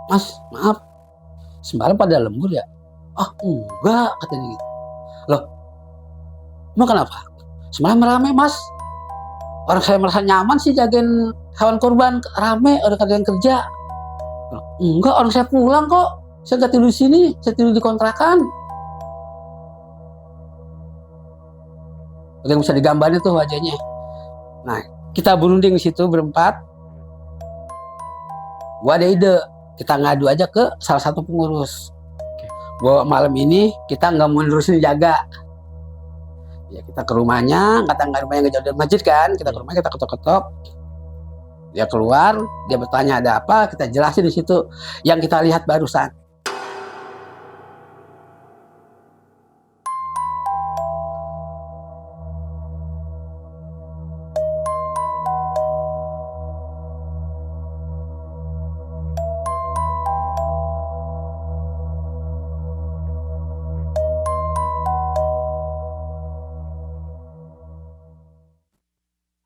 Mas, maaf, semalam pada lembur ya? Ah, enggak, katanya gitu. Loh, emang kenapa? Semalam rame, Mas. Orang saya merasa nyaman sih jagain hewan kurban, rame, ada yang kerja. Loh, enggak, orang saya pulang kok. Saya nggak tidur di sini, saya tidur di kontrakan. Ada yang bisa digambarin tuh wajahnya. Nah, kita berunding di situ berempat. Gua ada ide, kita ngadu aja ke salah satu pengurus. Bahwa malam ini kita nggak mau nerusin jaga. Ya kita ke rumahnya, nggak rumahnya nggak jauh dari masjid kan, kita ke rumahnya, kita ketok-ketok. Dia keluar, dia bertanya ada apa, kita jelasin di situ yang kita lihat barusan.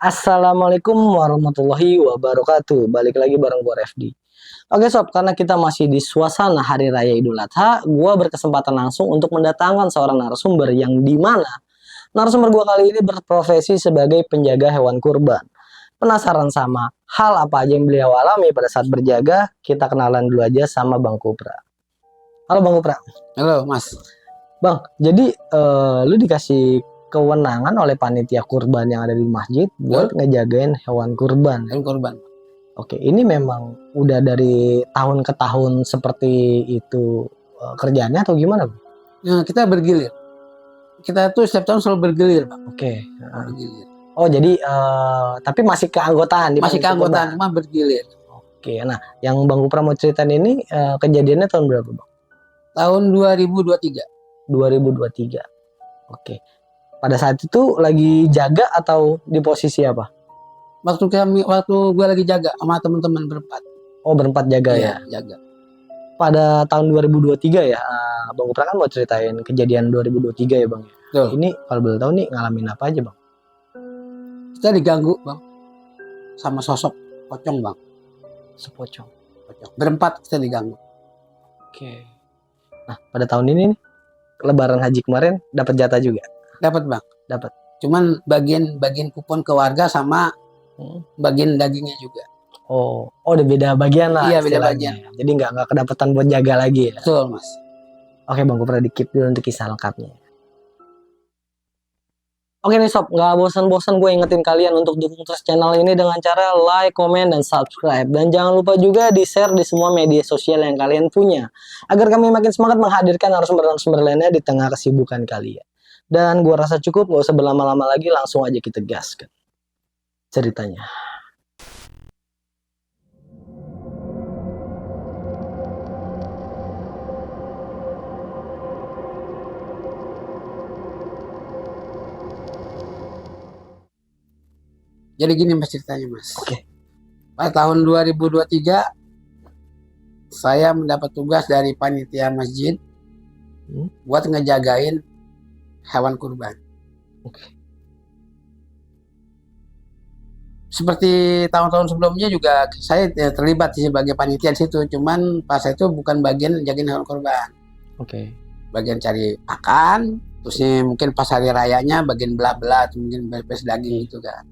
Assalamualaikum warahmatullahi wabarakatuh. Balik lagi bareng gue Refdi. Oke sob, karena kita masih di suasana Hari Raya Idul Adha, gue berkesempatan langsung untuk mendatangkan seorang narasumber yang dimana narasumber gue kali ini berprofesi sebagai penjaga hewan kurban. Penasaran sama hal apa aja yang beliau alami pada saat berjaga? Kita kenalan dulu aja sama Bang Kupra. Halo Bang Kupra. Halo Mas. Bang, jadi lu dikasih kewenangan oleh panitia kurban yang ada di masjid buat ngejagain hewan kurban. Hewan kurban. Oke, ini memang udah dari tahun ke tahun seperti itu kerjaannya atau gimana, Bang? Nah, kita bergilir. Kita tuh setiap tahun selalu bergilir, Bang. Oke. Bergilir. Oh, jadi tapi masih keanggotaan? Masih keanggotaan, cuma bergilir. Oke, nah yang Bang Kupra mau ceritain ini kejadiannya tahun berapa, Bang? Tahun 2023. 2023. Oke. Pada saat itu lagi jaga atau di posisi apa? Waktu gue lagi jaga sama teman-teman berempat. Oh, berempat jaga ya? Jaga. Pada tahun 2023 ya, Bang Kupra kan mau ceritain kejadian 2023 ya, Bang. Betul. Ini kalau boleh tahu nih ngalamin apa aja, Bang? Kita diganggu, Bang, sama sosok pocong, Bang. Sepocong. Berempat kita diganggu. Oke. Nah, pada tahun ini nih, Lebaran Haji kemarin dapat jatah juga? Dapat, Bang. Dapat. Cuman bagian kupon ke warga sama bagian dagingnya juga. Oh, udah beda bagian lah. Iya, beda bagian. Jadi nggak kedapatan buat jaga lagi ya. Betul, Mas. Oke, Bang Kupra di-keep dulu untuk kisah lengkapnya. Oke nih sob, nggak bosan-bosan gue ingetin kalian untuk dukung terus channel ini dengan cara like, komen, dan subscribe. Dan jangan lupa juga di-share di semua media sosial yang kalian punya. Agar kami makin semangat menghadirkan narasumber-narasumber lainnya di tengah kesibukan kalian. Dan gue rasa cukup, gak usah berlama-lama lagi, langsung aja kita gaskan ceritanya. Jadi gini Mas ceritanya, Mas. Oke. Pada tahun 2023 saya mendapat tugas dari panitia masjid buat ngejagain hewan kurban. Oke. Seperti tahun-tahun sebelumnya juga saya terlibat sebagai panitia di situ, cuman pas itu bukan bagian jagain hewan kurban. Oke. Bagian cari pakan, terusnya mungkin pas hari rayanya bagian belah-belah, mungkin beres daging gitu kan.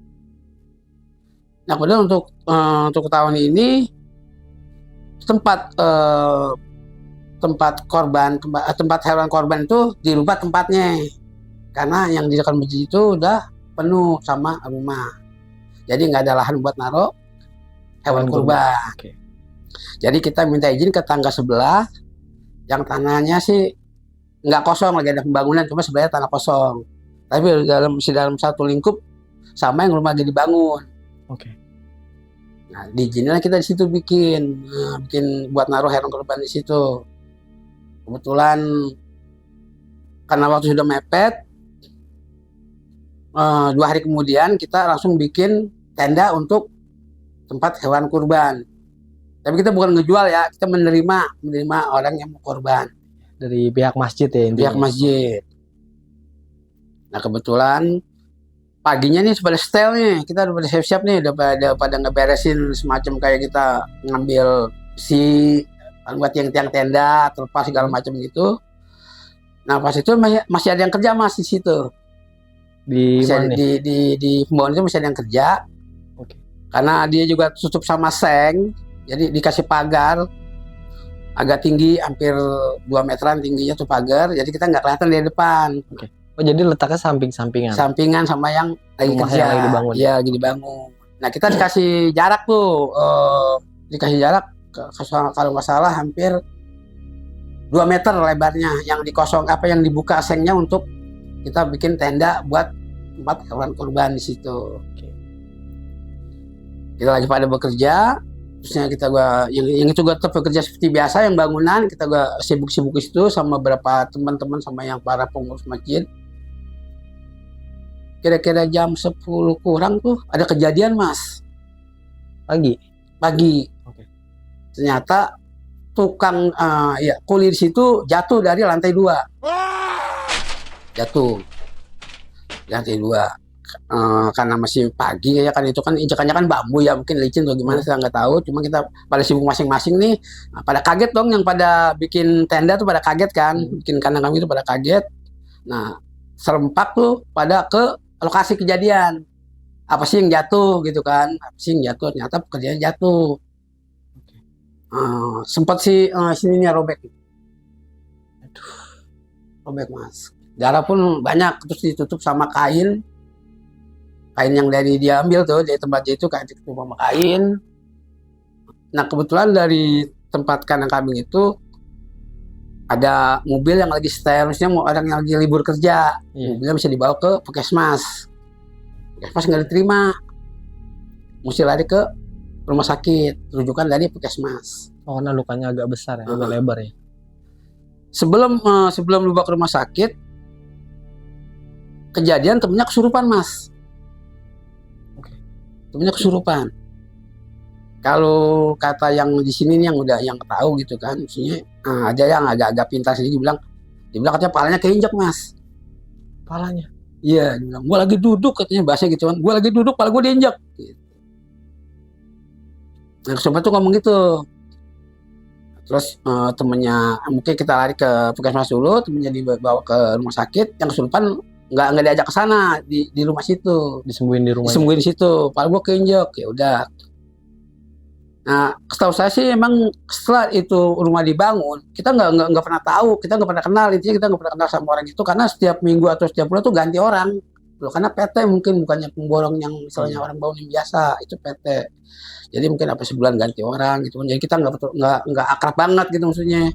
Nah, kemudian untuk tahun ini tempat hewan korban itu dirubah tempatnya karena yang di dekat masjid itu udah penuh sama rumah, jadi nggak ada lahan buat naruh hewan kurban. Okay. Jadi kita minta izin ke tangga sebelah yang tanahnya sih nggak kosong, lagi ada pembangunan, cuma sebenarnya tanah kosong, tapi dalam satu lingkup sama yang rumah lagi dibangun. Oke. Nah, diizinkan kita di situ bikin buat naruh hewan kurban di situ. Kebetulan karena waktu sudah mepet, 2 hari kemudian kita langsung bikin tenda untuk tempat hewan kurban. Tapi kita bukan ngejual ya, kita menerima orang yang mau kurban dari pihak masjid ya, intinya. Pihak masjid. Nah, kebetulan paginya nih pada setel nih, kita udah pada siap-siap nih, udah pada ngeberesin semacam kayak kita ngambil besi, paling buat tiang-tiang tenda, terlepas segala macam gitu. Nah pas itu masih ada yang kerja mas di situ. Di Masih mana nih? di pembangunan itu masih ada yang kerja. Oke. Karena dia juga tutup sama seng, jadi dikasih pagar agak tinggi, hampir 2 meteran tingginya tuh pagar, jadi kita nggak kelihatan dari depan. Oh jadi letaknya samping-sampingan. Sampingan sama yang lagi Rumah kerja, yang lagi dibangun. Iya lagi dibangun. Nah kita dikasih jarak tuh, dikasih jarak kalau nggak salah hampir 2 meter lebarnya, yang yang dibuka sengnya untuk kita bikin tenda buat tempat hewan kurban di situ. Kita lagi pada bekerja, terusnya yang itu gua tetap bekerja seperti biasa, yang bangunan kita sibuk-sibuk itu sama beberapa teman-teman sama yang para pengurus masjid. Kira-kira jam 10 kurang tuh ada kejadian mas. Pagi. Oke. Ternyata tukang kuli di situ jatuh dari lantai 2. Jatuh lantai 2. Karena masih pagi ya kan, itu kan injakannya kan bambu ya, mungkin licin atau gimana saya nggak tahu, cuma kita pada sibuk masing-masing nih. Nah, pada kaget dong, yang pada bikin tenda tuh pada kaget kan, bikin kandang kami itu pada kaget. Nah serempak tuh pada ke lokasi kejadian, apa sih yang jatuh gitu kan, apa sih yang jatuh, ternyata pekerjaan jatuh. Sempat sih sininya robek mas, darah pun banyak, terus ditutup sama kain yang dari dia ambil tuh dari tempatnya itu, kain ditutup sama kain. Nah kebetulan dari tempat kandang kambing itu ada mobil yang lagi seharusnya mau orang yang lagi libur kerja, mobilnya bisa dibawa ke puskesmas nggak diterima, mesti lari ke rumah sakit, rujukan dari puskesmas. Oh karena lukanya agak besar ya, agak lebar ya. Sebelum dibawa ke rumah sakit, kejadian temennya kesurupan mas. Temennya kesurupan. Kalau kata yang di sini nih yang tahu gitu kan, maksudnya ada yang agak-agak pintar sedikit dibilang katanya palanya keinjak mas. Palanya? Iya, dibilang gue lagi duduk, katanya bahasa gitu kan, gue lagi duduk pala gue diinjak. Gitu. Nah kesurupan tuh ngomong gitu. Terus temennya, mungkin kita lari ke puskesmas dulu, temennya dibawa ke rumah sakit, yang kesurupan nggak diajak ke sana, di rumah situ, disembuhin di rumah, disembuhin di situ, paling gue keinjek, ya udah. Nah setahu saya sih emang setelah itu rumah dibangun, kita nggak pernah tahu, kita nggak pernah kenal, intinya kita nggak pernah kenal sama orang itu, karena setiap minggu atau setiap bulan tuh ganti orang loh, karena PT mungkin, bukannya pemborong yang misalnya orang bangun yang biasa, itu PT. Jadi mungkin apa sebulan ganti orang gitu, jadi kita nggak akrab banget gitu maksudnya.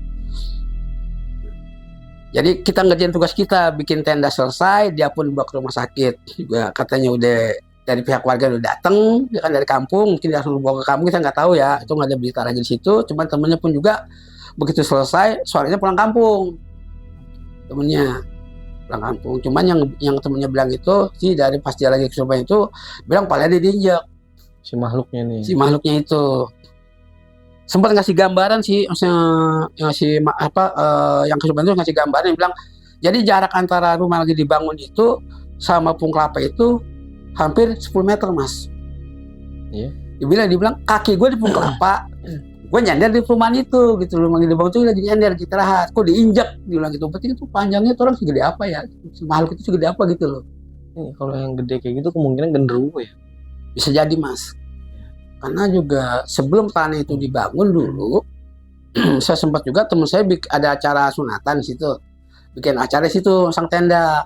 Jadi kita ngerjain tugas kita, bikin tenda selesai, dia pun bawa ke rumah sakit. Juga katanya udah dari pihak warga udah datang, dia kan dari kampung, mungkin dia langsung bawa ke kampung, kita nggak tahu ya, itu nggak ada berita lagi di situ. Cuman temennya pun juga begitu selesai, sorenya pulang kampung, temennya pulang kampung. Cuman yang temennya bilang itu sih, dari pas dia lagi kesurupan itu, bilang palanya diinjek. Si makhluknya nih. Si makhluknya itu. Sempat ngasih gambaran sih, yang kesurupan itu ngasih gambaran, yang bilang jadi jarak antara rumah lagi dibangun itu sama Pung Kelapa itu hampir 10 meter mas. Iya. Dia bilang kaki gue di Pung Kelapa, gue nyender di perumahan itu gitu, rumah lagi dibangun itu lagi nyender, kita rahat, kok diinjak, dia bilang gitu. Berarti itu panjangnya tuh orang segede apa ya, makhluk itu segede apa gitu loh. Kalau yang gede kayak gitu kemungkinan genderuwo ya. Bisa jadi mas. Karena juga sebelum tanah itu dibangun dulu, saya sempat juga, teman saya ada acara sunatan di situ, bikin acara di situ, sang tenda.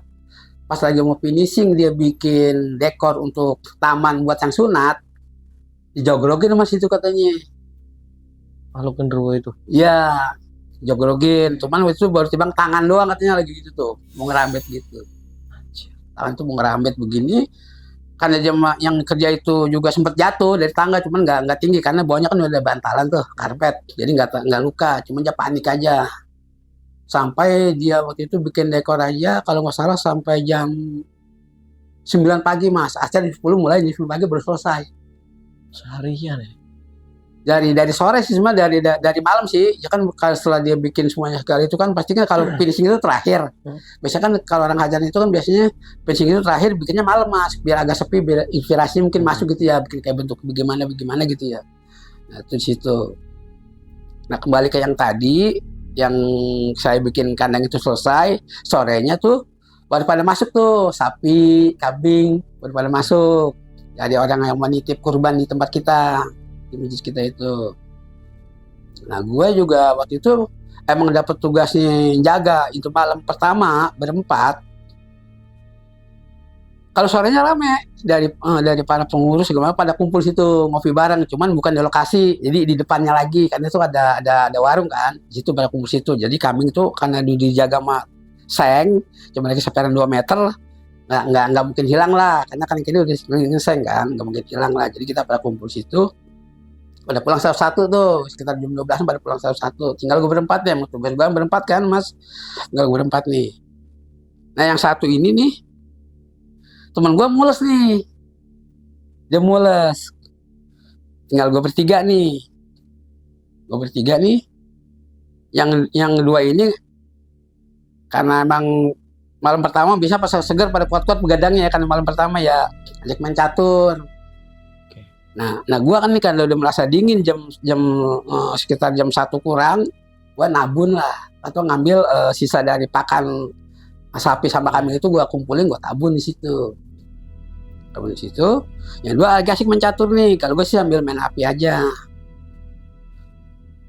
Pas lagi mau finishing, dia bikin dekor untuk taman buat sang sunat, dijogrogin mas itu katanya. Makhluk genderuwo itu? Iya, jogrogin. Cuman waktu itu baru timbang tangan doang katanya lagi gitu tuh, mau ngerambet gitu. Tangan tuh mau ngerambet begini. Karena yang kerja itu juga sempat jatuh dari tangga, cuman nggak tinggi karena bawahnya kan udah ada bantalan tuh, karpet, jadi nggak luka, cuman dia panik aja. Sampai dia waktu itu bikin dekor aja, kalau nggak salah sampai jam 9 pagi mas, acara di 10 mulai, di 10 pagi baru selesai. Seharian ya? Dari sore sih, semua dari malam sih, ya kan setelah dia bikin semuanya sekali itu kan pastinya kalau finishing itu terakhir. Biasanya kan kalau orang hajar itu kan biasanya finishing itu terakhir, bikinnya malam mas, biar agak sepi, biar inspirasi mungkin masuk gitu ya, bikin kayak bentuk bagaimana gitu ya. Nah itu di situ. Nah kembali ke yang tadi, yang saya bikin kandang itu selesai, sorenya tuh baru pada masuk tuh, sapi, kambing, baru pada masuk. Jadi orang yang menitip kurban di tempat kita, di masjid kita itu. Nah gue juga waktu itu emang dapat tugasnya jaga, itu malam pertama berempat. Kalau sorenya rame dari para pengurus segala pada kumpul situ ngopi bareng, cuman bukan di lokasi, jadi di depannya lagi karena itu ada warung kan, di situ pada kumpul situ. Jadi kambing itu karena dijaga sama seng, cuma lagi separan 2 meter, nggak mungkin hilang lah, karena kan kini udah ngeseng kan, nggak mungkin hilang lah. Jadi kita pada kumpul situ, pada pulang satu-satu tuh, sekitar jam 12 pada pulang satu-satu. Tinggal gue berempat ya, tugas gue berempat kan mas, tinggal gue berempat nih. Nah yang satu ini nih, teman gue mules nih, dia mules. Tinggal gue bertiga nih, yang dua ini karena emang malam pertama bisa pas seger pada kuat-kuat begadangnya ya, karena malam pertama ya ajak main catur. Nah gue kan nih kan udah merasa dingin sekitar jam 1 kurang, gue nabun lah atau ngambil sisa dari pakan sapi sama kambing itu gue kumpulin, gue tabun di situ. Yang dua agak asik mencatur nih, kalau gue sih sambil main api aja.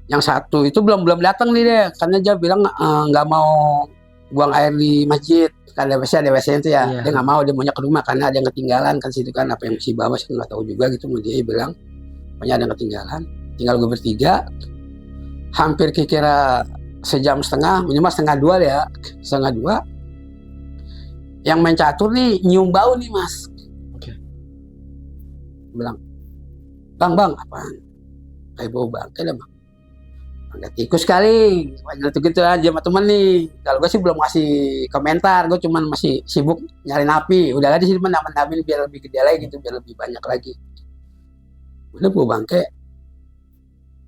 Yang satu itu belum datang nih deh, karena dia bilang nggak mau buang air di masjid, karena ada WC itu ya. Dia nggak mau, dia maunya ke rumah karena ada yang ketinggalan kan situ kan, apa yang masih bawa saya nggak tahu juga gitu. Dia bilang pokoknya ada yang ketinggalan. Tinggal gue bertiga, hampir kira sejam setengah, minimal setengah 2 ya, setengah 2. Yang main catur nih nyium bau nih mas. Bilang, bang apaan? Kayak bau bangkai lah bang. Ada tikus kali, banyak gitu aja sama temen nih. Kalau gue sih belum ngasih komentar, gue cuman masih sibuk nyari napi. Udah di sini namin biar lebih gede lagi gitu, biar lebih banyak lagi. Udah bau bangkai.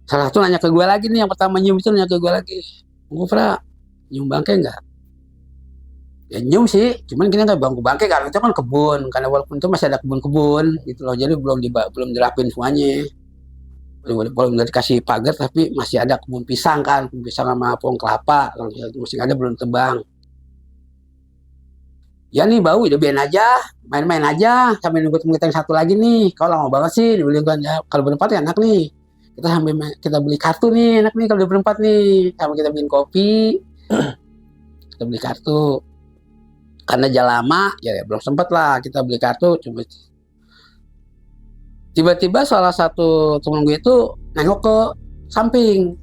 Salah satu nanya ke gue lagi nih, yang pertama nyium itu nanya ke gue lagi, gue Fra, nyium bangkai nggak? Ya nyium sih, cuman kita nggak bangkai karena itu kan kebun, karena walaupun itu masih ada kebun-kebun gitu loh, jadi belum dirapin semuanya, belum dikasih pagar, tapi masih ada kebun pisang kan, kebun pisang sama pohon kelapa, kalau masih ada belum tebang. Ya nih bau, udah biarin aja, main-main aja, sambil nunggu temen kita yang satu lagi nih. Kalau lama banget sih, dibeli kan ya. Kalau berempat ya enak nih. Kita beli kartu nih, enak nih kalau berempat nih. Sama kita bikin kopi, kita beli kartu. Karena jalan lama, ya belum sempat lah kita beli kartu. Cuma tiba-tiba salah satu temen gue itu nengok ke samping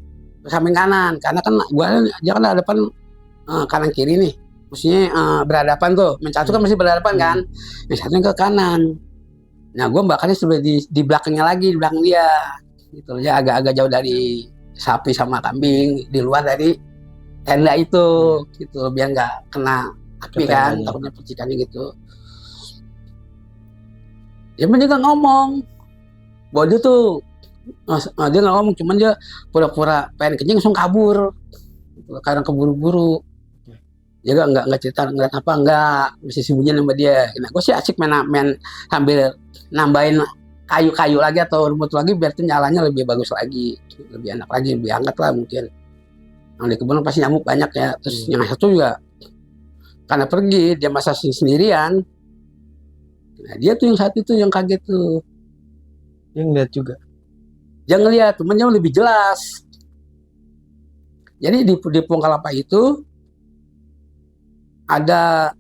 kanan, karena kan dia kan ada depan kanan kiri nih, maksudnya berhadapan tuh, mencatu kan masih berhadapan kan, yang satunya ke kanan. Nah gue bakarnya sudah di belakangnya lagi, di belakang dia, gitu ya, agak jauh dari sapi sama kambing, di luar dari tenda itu, gitu biar nggak kena api kan, takutnya percikannya gitu. Dia juga ngomong bahwa dia tuh dia nggak ngomong, cuman dia pura-pura pengen kencing langsung kabur karena keburu-buru. Dia nggak cerita ngeliat apa, nggak, masih sembunyi sama dia. Nah gue sih asik main sambil nambahin kayu-kayu lagi atau rumput lagi biar tuh nyalanya lebih bagus lagi, lebih enak lagi, lebih hangat lah mungkin. Yang di kebun pasti nyamuk banyak ya. Terus yang satu juga karena pergi, dia masak sendirian. Nah dia tuh yang saat itu yang kaget tuh. Dia ngeliat juga. Dia ngeliat, temennya lebih jelas. Jadi di pohon kelapa itu ada,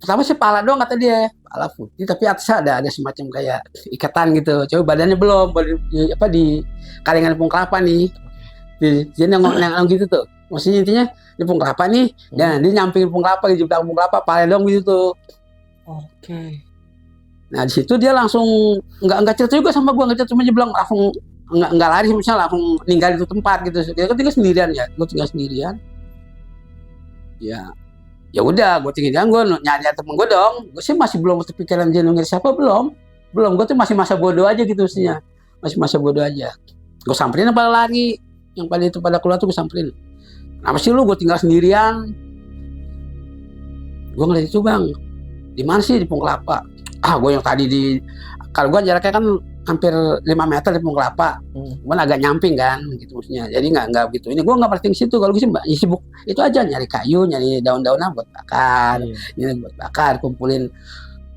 pertama sih pala doang kata dia, pala putih, tapi atasnya ada semacam kayak ikatan gitu. Coba badannya belum, di kalingan pohon kelapa nih. Dia nengok gitu tuh. Maksudnya intinya di pohon kelapa nih, dan dia nyampingin pohon kelapa, di belakang pohon kelapa, pala doang gitu tuh. Oke. Nah di situ dia langsung nggak cerita juga sama gue, nggak cerita, cuma dia bilang langsung nggak lari, misalnya langsung ninggal itu tempat gitu. Dia kan tinggal sendirian ya, gue tinggal sendirian. Ya udah, gue tinggal, gue nyari temen gue dong. Gue sih masih belum kepikiran dia nunggu siapa, belum. Gue tuh masih masa bodoh aja gitu maksudnya, masih masa bodoh aja. Gue samperin pada lari, yang pada itu pada keluar tuh gue samperin. Kenapa sih lu, gue tinggal sendirian? Gue ngeliat itu bang, di mana sih, di pohon kelapa. Gue yang tadi kalau gua jaraknya kan hampir 5 meter di Pohon Kelapa, cuman agak nyamping kan, gitu maksudnya. Jadi nggak gitu. Ini gua nggak pasti ke situ. Kalau gue sih sibuk itu aja, nyari kayu, nyari daun-daunan buat bakar, ini buat bakar, kumpulin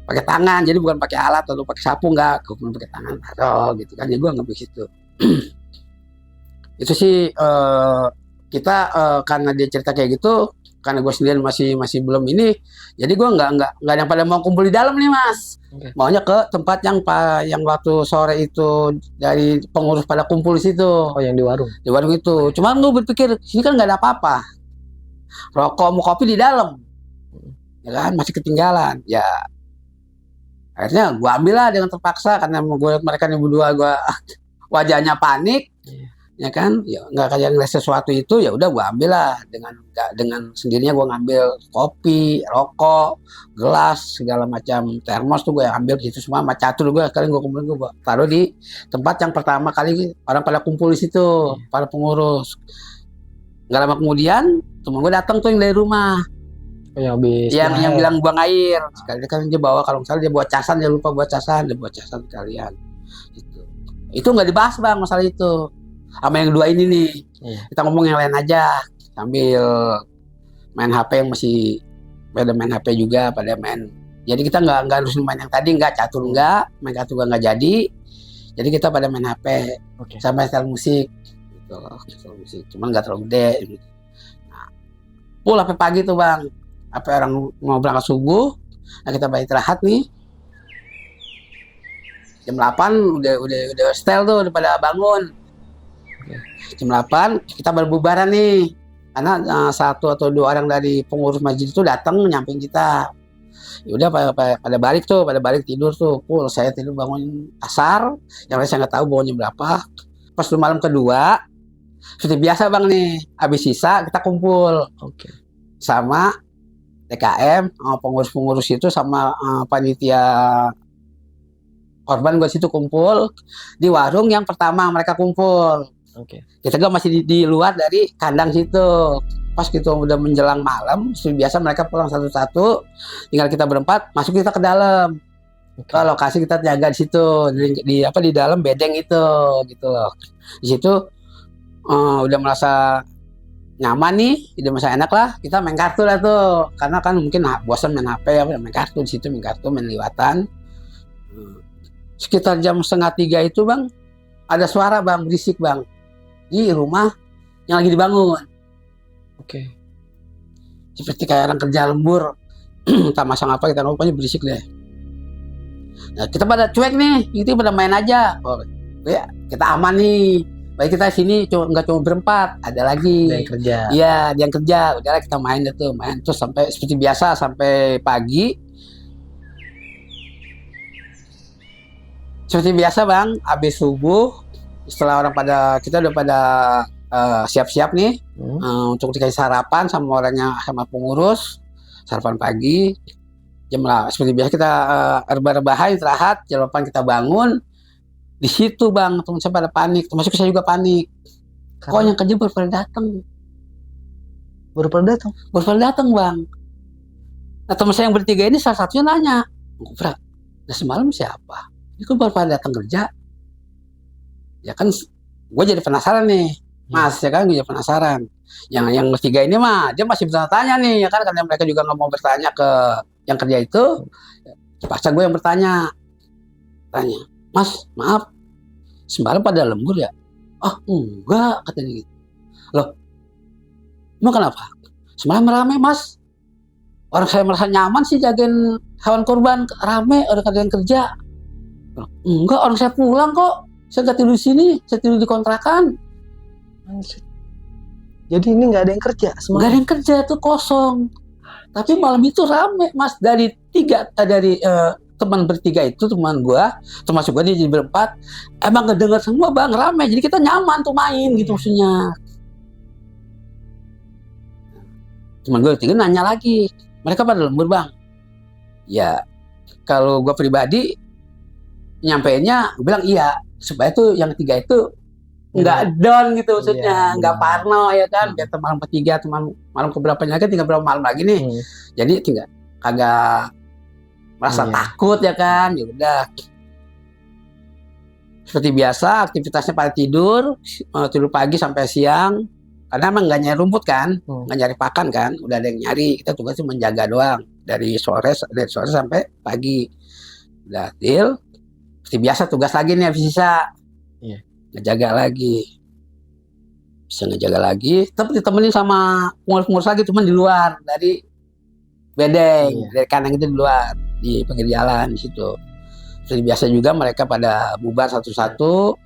pakai tangan. Jadi bukan pakai alat atau pakai sapu, nggak, kumpulin pakai tangan, taruh gitu kan. Jadi gua nggak begitu. Itu sih kita karena dia cerita kayak gitu, karena gue sendiri masih belum ini, jadi gue nggak yang pada mau kumpul di dalam nih mas. Maunya ke tempat yang waktu sore itu dari pengurus pada kumpul di situ. Oh, yang di warung itu. Cuman gue berpikir sini kan nggak ada apa-apa, rokok mau kopi di dalam, ya kan masih ketinggalan. Ya akhirnya gue ambil lah dengan terpaksa, karena gue lihat mereka nih berdua, gue wajahnya panik. Ya kan, ya nggak kayak ngeliat sesuatu itu, ya udah gue ambil lah dengan sendirinya. Gue ngambil kopi, rokok, gelas, segala macam, termos tuh gue ambil gitu semua, sama catur gue sekalian gue kumpulin, gue taruh di tempat yang pertama kali orang pada kumpul di situ, para pengurus. Nggak lama kemudian temen gue datang tuh yang dari rumah, yang bilang buang air. Sekali kan dia bawa, kalau misalnya dia bawa casan, dia lupa bawa casan, dia bawa casan sekalian. Gitu. Itu nggak dibahas bang masalah itu. Sama yang dua ini nih, kita ngomong yang lain aja sambil main HP, yang masih pada main HP juga, pada main. Jadi kita nggak harus main yang tadi, nggak catur, nggak main catur, nggak jadi. Jadi kita pada main HP, sama setel musik, gitu loh, setel musik. Cuman nggak terlalu gede. Gitu. Nah, pull sampai pagi tuh bang, sampai orang mau berangkat subuh. Nah kita balik istirahat nih. Jam 8 udah setel tuh, udah pada bangun. Jam 8 kita baru bubaran nih, karena satu atau dua orang dari pengurus masjid itu datang nyamping kita. Ya udah pada balik tidur tuh. Full saya tidur, bangun asar, yang lain saya nggak tahu bangunnya berapa. Pas malam kedua seperti biasa bang nih, habis sisa kita kumpul sama TKM, pengurus-pengurus itu, sama panitia korban gue situ kumpul di warung yang pertama mereka kumpul. Kita juga masih di luar dari kandang situ. Pas gitu udah menjelang malam, seperti biasa mereka pulang satu-satu, tinggal kita berempat masuk kita ke dalam. Ke lokasi kita jaga di situ, di dalam bedeng itu, gitu loh. Di situ udah merasa nyaman nih, udah merasa enak lah, kita main kartu lah tuh. Karena kan mungkin bosan main HP, main kartu di situ, main liwatan. Sekitar jam 2:30 itu bang, ada suara bang, berisik bang, di rumah yang lagi dibangun. Seperti kayak orang kerja lembur, entah masang apa, kita rupanya berisik deh. Nah, kita pada cuek nih, itu pada main aja. Oh, ya kita aman nih. Baik kita sini nggak cuma berempat, ada lagi. Dia yang kerja. Iya, dia yang kerja. Udahlah kita main terus sampai seperti biasa sampai pagi. Seperti biasa bang, habis subuh, setelah orang kita udah pada siap-siap nih untuk dikasih sarapan sama orangnya, sama pengurus, sarapan pagi. Seperti biasa kita rebah-rebahan, istirahat, jam 8 kita bangun. Di situ bang, teman saya pada panik, termasuk saya juga panik. Kok yang kerja baru pada datang? Baru pada datang bang. Nah teman saya yang bertiga ini salah satunya nanya, "Bro, nah semalam siapa? Ini kok baru pada datang kerja?" Ya kan, gue jadi penasaran nih, mas, ya kan, gue jadi penasaran. Yang bertiga ini mah dia masih bertanya nih, ya kan, karena mereka juga nggak mau bertanya ke yang kerja itu. Terpaksa gue yang tanya, "Mas, maaf, semalam pada lembur ya?" "Ah, enggak," katanya gitu. "Loh, emang kenapa? Semalam rame mas. Orang saya merasa nyaman sih jagain hewan kurban, rame, ada yang kerja." "Enggak, orang saya pulang kok. Saya nggak tidur di sini, saya tidur di kontrakan." Jadi ini nggak ada yang kerja? Nggak ada yang kerja, tuh kosong. Tapi malam itu rame mas, dari teman bertiga itu, teman gua, termasuk gua jadi berempat, emang ngedenger semua bang, rame. Jadi kita nyaman tuh main gitu maksudnya. Teman gua bertiga nanya lagi, "Mereka pada lembur bang?" Ya kalau gua pribadi nyampeinnya, gue bilang iya, supaya tuh yang tiga itu nggak down gitu maksudnya, nggak parno ya kan. Biar malam ketiga, malam keberapanya lagi, tinggal berapa malam lagi nih. Jadi tinggal kagak merasa takut ya kan. Ya udah. Seperti biasa aktivitasnya pada tidur pagi sampai siang. Karena emang nggak nyari rumput kan, nggak nyari pakan kan, udah ada yang nyari. Kita tugas cuma menjaga doang dari sore sampai pagi. Udah deal. Seperti biasa tugas lagi nih habis sisa. Iya. Ngejaga lagi. Bisa ngejaga lagi, tapi ditemenin sama pengurus-pengurus lagi, cuman di luar dari bedeng, dari kandang itu di luar, di pinggir jalan di situ. Seperti biasa juga mereka pada bubar satu-satu.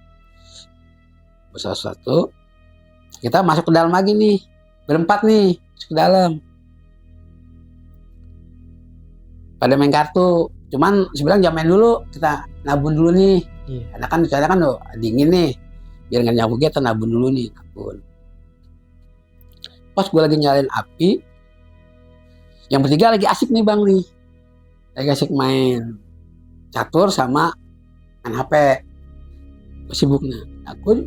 Kita masuk ke dalam lagi nih, berempat nih, masuk ke dalam. Pada main kartu, cuman sebenarnya jangan main dulu, kita nabun dulu nih. Karena kan di sana kan dingin nih, biar nggak nyamuk kita nabun dulu nih, nabun. Pas gue lagi nyalain api, yang bertiga lagi asik nih bang nih, lagi asik main catur sama main HP, sibuknya. Aku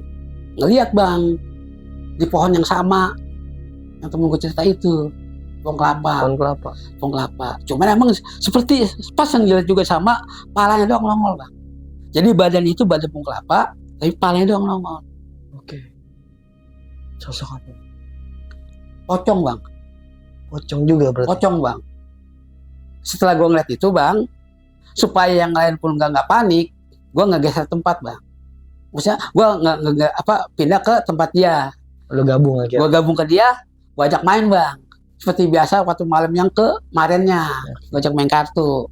ngeliat bang di pohon yang sama yang temen gue cerita itu, pohon kelapa. Cuman emang seperti pas yang dilihat juga sama, palanya doang nongol bang. Jadi badan itu badan pohon kelapa, tapi palanya doang nongol. Oke. Sosok apa? Pocong bang. Pocong juga berarti. Pocong bang. Setelah gue ngeliat itu bang, supaya yang lain pun nggak panik, gue ngegeser tempat bang. Maksudnya gue nggak pindah ke tempat dia. Lo gabung lagi. Gue gabung ke dia, gue ajak main bang. Seperti biasa waktu malam yang kemarinnya, gue ajak main kartu.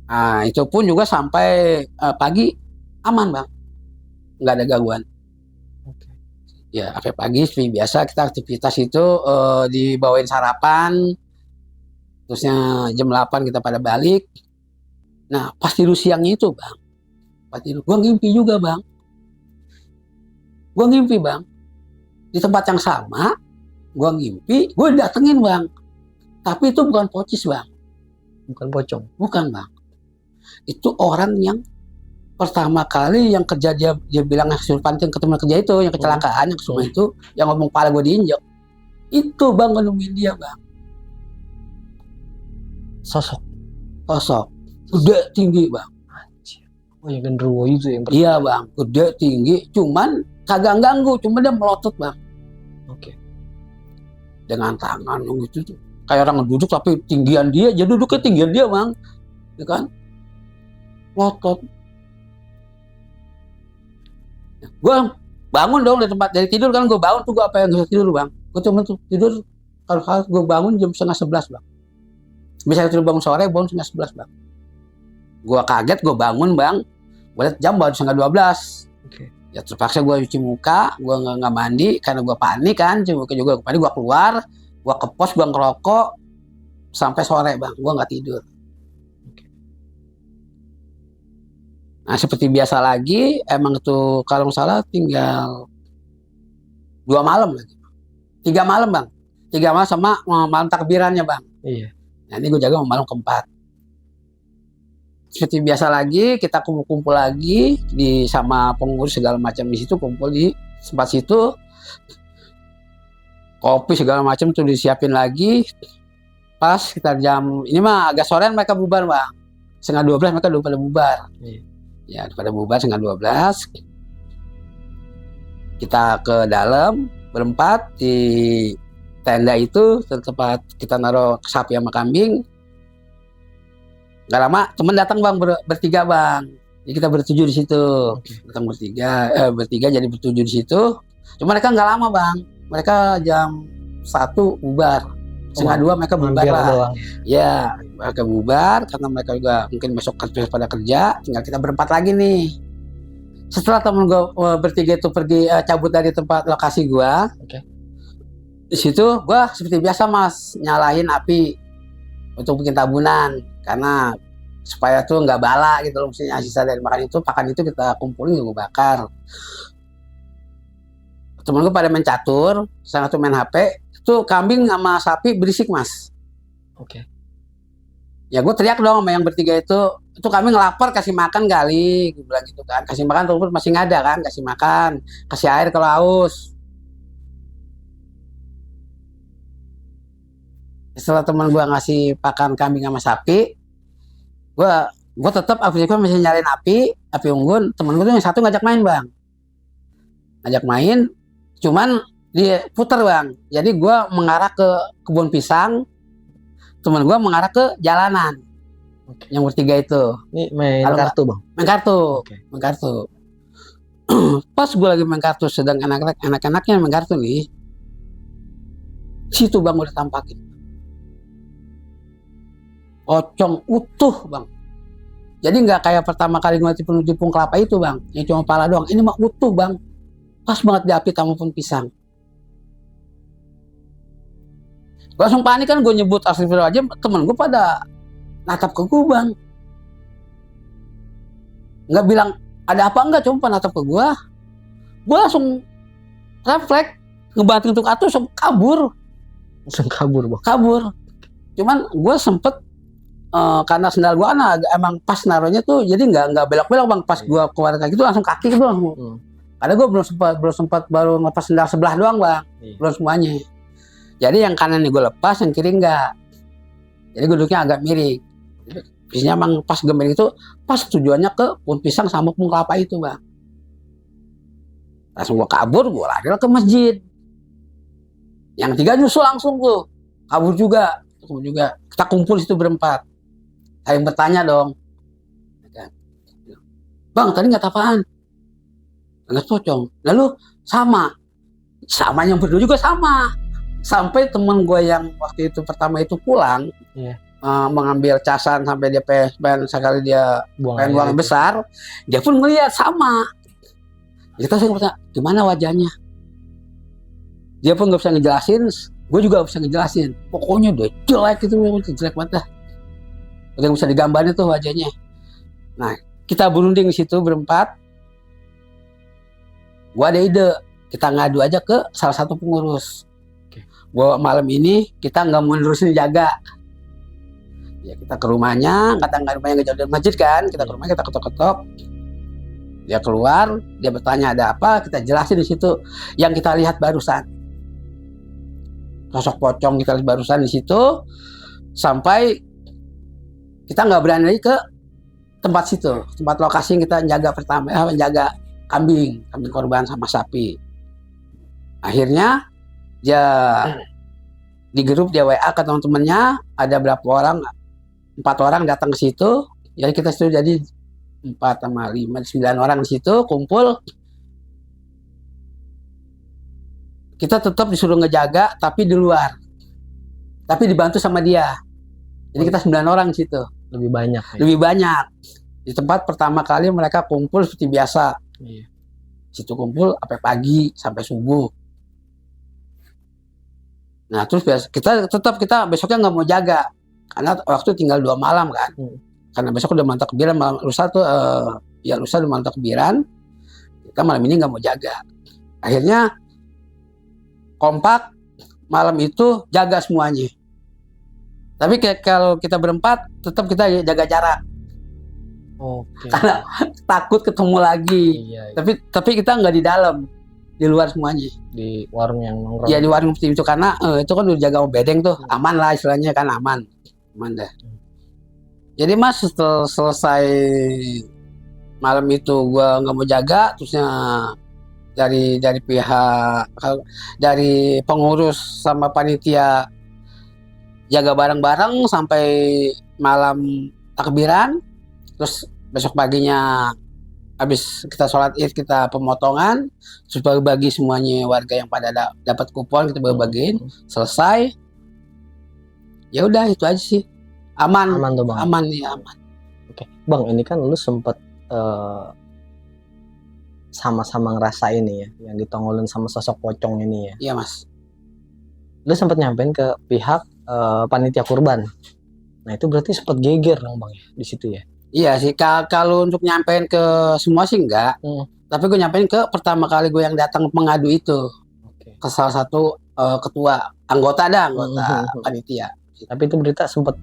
Nah itu pun juga sampai pagi aman bang, nggak ada gangguan. Ya sampai pagi seperti biasa kita aktivitas itu dibawain sarapan, terusnya jam 8 kita pada balik. Nah pas tidur siangnya itu bang, pas tidur gue ngimpi juga bang. Gue ngimpi bang, di tempat yang sama, gue ngimpi, gue datengin bang. Tapi itu bukan pocis bang. Bukan pocong. Bukan bang. Itu orang yang pertama kali yang kerja dia bilang kesurupan ketemu kerja itu, yang kecelakaan, yang semua itu, yang ngomong pala gue diinjek. Itu bang ngenemuin dia bang. Sosok. Gede tinggi bang. Oh yang genderuwo itu yang Iya bang, gede tinggi, cuman kagak ganggu, cuma dia melotot bang. Oke. Dengan tangan gitu tuh, kayak orang duduk tapi tinggian dia, jadi duduk ketinggian dia bang, ya kan? Melotot. Gue bangun dong dari tidur kan, gue bangun tuh gue apa yang bisa tidur bang? Gue cuma tuh tidur kalau gue bangun jam 10:30 bang. Bisa tidur bangun sore, bangun 10:30 bang. Gue kaget, gue bangun bang, gue liat jam baru 11:30. Oke. Ya terpaksa gue cuci muka, gue nggak mandi karena gue panik kan, cuci muka juga panik, gue keluar, gue ke pos, gue ngerokok sampai sore bang, gue nggak tidur. Nah seperti biasa lagi, emang tuh kalau nggak salah tinggal 2 malam lagi, 3 malam bang, 3 malam sama malam takbirannya bang. Iya. Nah ini gue jaga malam keempat. Seperti biasa lagi, kita kumpul lagi di sama pengurus segala macam di situ, kumpul di tempat situ, kopi segala macam tuh disiapin lagi. Pas sekitar jam ini mah agak sorean mereka bubar bang, 11:30 mereka udah pada bubar. Ya pada bubar 11:30. Kita ke dalam berempat di tenda itu, tempat kita naruh sapi sama kambing. Gak lama temen datang bang, bertiga bang. Jadi kita bertujuh di situ. Datang bertiga jadi bertujuh di situ. Cuma mereka nggak lama bang. Mereka jam 1 bubar. 1:30 mereka bubar lah. Ya mereka bubar karena mereka juga mungkin besok pada kerja. Tinggal kita berempat lagi nih. Setelah temen gue bertiga itu pergi cabut dari tempat lokasi gue. Di situ gue seperti biasa mas, nyalain api untuk bikin tabunan. Karena supaya tuh nggak bala gitu loh, maksudnya sisa dari makan itu, pakan itu kita kumpulin, gue bakar. Temen gue pada main catur, sangat tuh main HP, itu kambing sama sapi berisik mas. Oke. Ya gue teriak dong sama yang bertiga itu kambing ngelapar, kasih makan kali, gue bilang gitu kan, kasih makan rumput masih nggak ada kan, kasih makan, kasih air kalau haus. Setelah teman gue ngasih pakan kambing sama sapi, gue tetap masih nyalain api, api unggun, temen gue tuh yang satu ngajak main bang. Ngajak main, cuman dia putar bang. Jadi gue mengarah ke kebun pisang, temen gue mengarah ke jalanan. Yang bertiga itu. Ini main Kalau kartu bang? Main kartu. Oke. Main kartu. Pas gue lagi main kartu, sedang enak-enaknya main kartu nih. Situ bang udah tampakin. Pocong utuh bang. Jadi nggak kayak pertama kali gue tipung kelapa itu bang, yang cuma pala doang. Ini mah utuh bang. Pas banget diapit sama pun pisang. Gue langsung panik kan, gue nyebut astagfirullahaladzim, temen gue pada natap ke gue bang. Nggak bilang ada apa enggak, cuma natap ke gue. Gue langsung refleks, ngebanting untuk atus, langsung kabur. Langsung kabur bang? Kabur. Cuman gue sempet, karena sendal gue emang pas naruhnya tuh, jadi nggak belok-belok bang. Pas gue keluar kaki itu langsung kaki gitu langsung. Karena gue belum sempat baru ngelepas sendal sebelah doang bang, belum semuanya. Jadi yang kanan gue lepas, yang kiri enggak. Jadi gue duduknya agak miring. Biasanya emang pas gue miring itu, pas tujuannya ke pohon pisang sama pohon kelapa itu bang. Langsung gue kabur, gue lari ke masjid. Yang tiga nyusul langsung tuh, kabur juga. Kita kumpul situ berempat. Saling bertanya dong. Bang, tadi nggak apaan? Nggak pocong. Lalu sama yang berdua juga sama. Sampai temen gue yang waktu itu pertama itu pulang, mengambil casan sampai dia pengen sekali dia buang besar, dia pun ngeliat sama. Kita sering bertanya, gimana wajahnya? Dia pun nggak bisa ngejelasin, gue juga nggak bisa ngejelasin. Pokoknya udah jelek itu, jelek banget dah. Udah nggak bisa digambarin tuh wajahnya. Nah, kita berunding di situ berempat. Gue ada ide, kita ngadu aja ke salah satu pengurus. Bahwa malam ini kita nggak mau nerusin jaga. Ya kita ke rumahnya, kata rumahnya nggak jauh dari masjid kan, kita ke rumahnya, kita ketok-ketok. Dia keluar, dia bertanya ada apa, kita jelasin di situ yang kita lihat barusan. Sosok pocong kita lihat barusan di situ, sampai kita nggak berani lagi ke tempat situ, tempat lokasi yang kita jaga pertama, jaga kambing korban sama sapi. Akhirnya dia di grup dia WA ke teman-temannya, ada berapa orang, 4 orang datang ke situ. Jadi kita situ jadi 4 sama 5, 9 orang di situ kumpul. Kita tetap disuruh ngejaga tapi di luar. Tapi dibantu sama dia. Jadi kita 9 orang di situ. Lebih banyak. Ya? Lebih banyak. Di tempat pertama kali mereka kumpul seperti biasa. Iya. Situ kumpul sampai pagi sampai subuh. Nah terus kita besoknya nggak mau jaga karena waktu tinggal 2 malam kan. Karena besok udah malam takbiran, lusa tuh lusa udah malam takbiran. Kita malam ini nggak mau jaga. Akhirnya kompak malam itu jaga semuanya. Tapi kalau kita berempat tetap kita jaga jarak. Oke. Karena takut ketemu lagi. Iya. Tapi kita nggak di dalam, di luar semuanya. Di warung yang nongkrong. Iya di warung seperti itu karena itu kan udah jaga bedeng tuh, aman lah istilahnya kan aman dah. Jadi mas setelah selesai malam itu gua nggak mau jaga, terusnya dari pihak dari pengurus sama panitia jaga bareng-bareng sampai malam takbiran. Terus besok paginya habis kita sholat id kita pemotongan, terus bagi semuanya warga yang pada dapat kupon kita bagiin, selesai. Ya udah itu aja sih, aman tuh bang. Aman. Oke bang, ini kan lu sempet sama-sama ngerasain nih ya yang ditongolin sama sosok pocong ini ya. Iya mas. Lu sempet nyampein ke pihak panitia kurban. Nah itu berarti sempet geger dong bang ya di situ ya. Iya sih, kalau untuk nyampein ke semua sih enggak. Tapi gue nyampein ke pertama kali gue yang datang mengadu itu. Ke salah satu ketua anggota panitia. Tapi itu berita sempet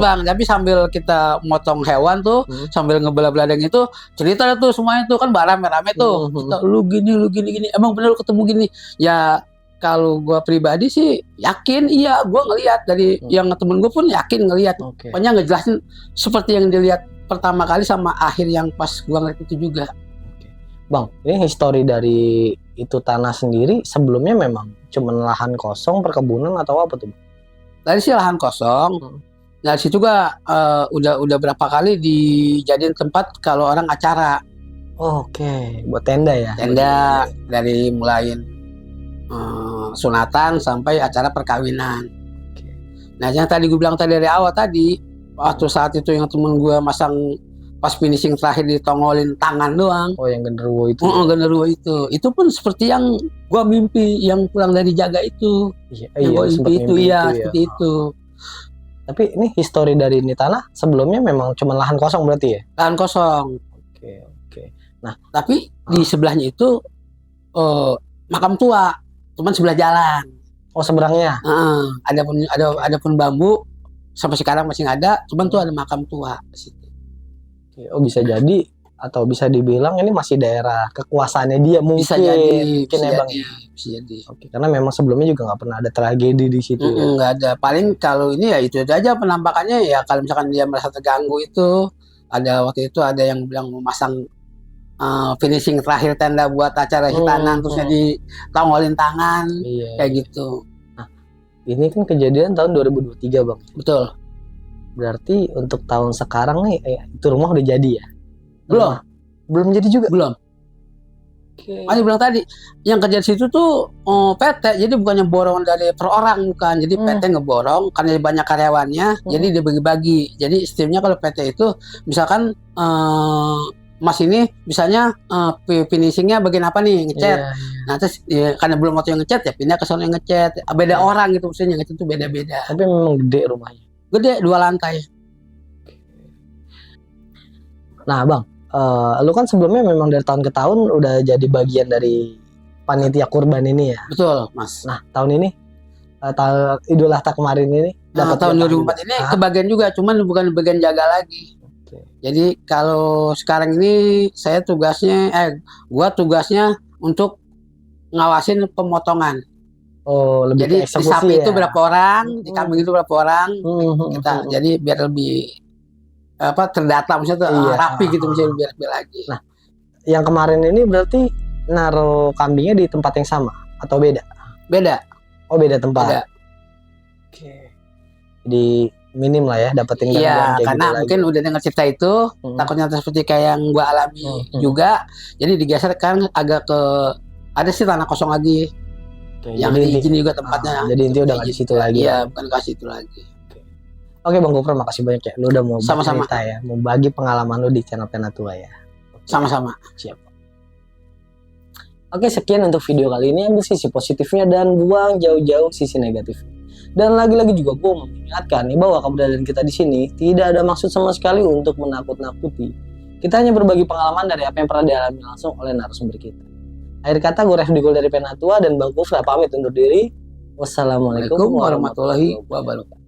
bang, tapi sambil kita motong hewan tuh, sambil ngebelah-beladeng itu, cerita tuh semuanya tuh kan rame-rame tuh. Kita, lu gini, emang bener lu ketemu gini. Ya kalau gue pribadi sih yakin, iya gue ngelihat dari yang temen gue pun yakin ngelihat. Pokoknya ngejelasin seperti yang dilihat pertama kali sama akhir yang pas gua ngeliat itu juga. Bang, ini histori dari itu tanah sendiri sebelumnya memang cuma lahan kosong, perkebunan atau apa tuh? Dari si lahan kosong. Dari situ juga udah berapa kali dijadiin tempat kalau orang acara. Oke, buat tenda ya. Tenda dari mulain sunatan sampai acara perkawinan. Nah, yang tadi gue bilang tadi dari awal tadi, waktu saat itu yang temen gue masang pas finishing terakhir ditongolin tangan doang. Oh, yang genderuwo itu. Genderuwo itu pun seperti yang gue mimpi yang pulang dari jaga itu. Iya, Yang gua mimpi itu ya, seperti itu. Tapi ini histori dari ini tanah sebelumnya memang cuma lahan kosong berarti ya? Lahan kosong. Oke. Nah, tapi di sebelahnya itu makam tua, cuman sebelah jalan. Oh, seberangnya. Ada pun bambu sampai sekarang masih ada, cuman tuh ada makam tua di situ. Oh, bisa jadi atau bisa dibilang ini masih daerah kekuasaannya dia mungkin. Bisa jadi, Bang. Bisa jadi. Oke, karena memang sebelumnya juga nggak pernah ada tragedi di situ. Nggak ada. Paling kalau ini ya itu aja penampakannya ya, kalau misalkan dia merasa terganggu itu, ada waktu itu ada yang bilang mau masang finishing terakhir tenda buat acara hitanan, terusnya ditongolin tangan, kayak gitu. Nah, ini kan kejadian tahun 2023 Bang. Betul. Berarti untuk tahun sekarang nih itu rumah udah jadi ya? Belum jadi juga? Belum. Aku bilang tadi yang kerja di situ tuh PT, jadi bukannya borong dari per orang, bukan. Jadi PT ngeborong karena banyak karyawannya, jadi dia bagi-bagi. Jadi sistemnya kalau PT itu misalkan Mas ini misalnya finishingnya bagian apa nih, ngecat. Nah terus karena belum waktu yang ngecat ya pindah ke sana yang ngecat. Beda orang gitu, maksudnya ngecat itu beda-beda. Tapi memang gede rumahnya. Gede, 2 lantai. Nah Bang, lu kan sebelumnya memang dari tahun ke tahun udah jadi bagian dari panitia kurban ini ya? Betul Mas. Nah tahun ini, Idul Adha kemarin ini tahun 2004 ini kebagian juga, cuman bukan bagian jaga lagi. Jadi kalau sekarang ini saya gua tugasnya untuk ngawasin pemotongan. Oh, lebih jadi di sapi ya? itu berapa orang, di kambing itu berapa orang, jadi biar lebih terdata, maksudnya rapi gitu, misalnya biar lagi. Nah, yang kemarin ini berarti naruh kambingnya di tempat yang sama atau beda? Beda. Oh, beda tempat. Beda. Oke. Jadi minim lah ya dapetin gangguan kayak karena gitu mungkin udah dengar cerita itu, takutnya seperti kayak yang gua alami juga, jadi digeser kan agak ke ada sih tanah kosong lagi. Yang diizin juga tempatnya. Jadi intinya udah nggak di situ lagi. Iya, bukan ke situ lagi. Oke Bang Gofar, makasih banyak ya. Lu udah mau sama-sama cerita ya, mau bagi pengalaman lu di channel Penatua ya. Sama-sama. Siap. Oke, sekian untuk video kali ini. Ambil sisi positifnya dan buang jauh-jauh sisi negatifnya. Dan lagi-lagi juga gue mau mengingatkan nih bahwa keberadaan kita di sini tidak ada maksud sama sekali untuk menakut-nakuti. Kita hanya berbagi pengalaman dari apa yang pernah dialami langsung oleh narasumber kita. Akhir kata, gue Refdi Gol dari Penatua dan Bang Gofar pamit undur diri. Wassalamualaikum warahmatullahi wabarakatuh.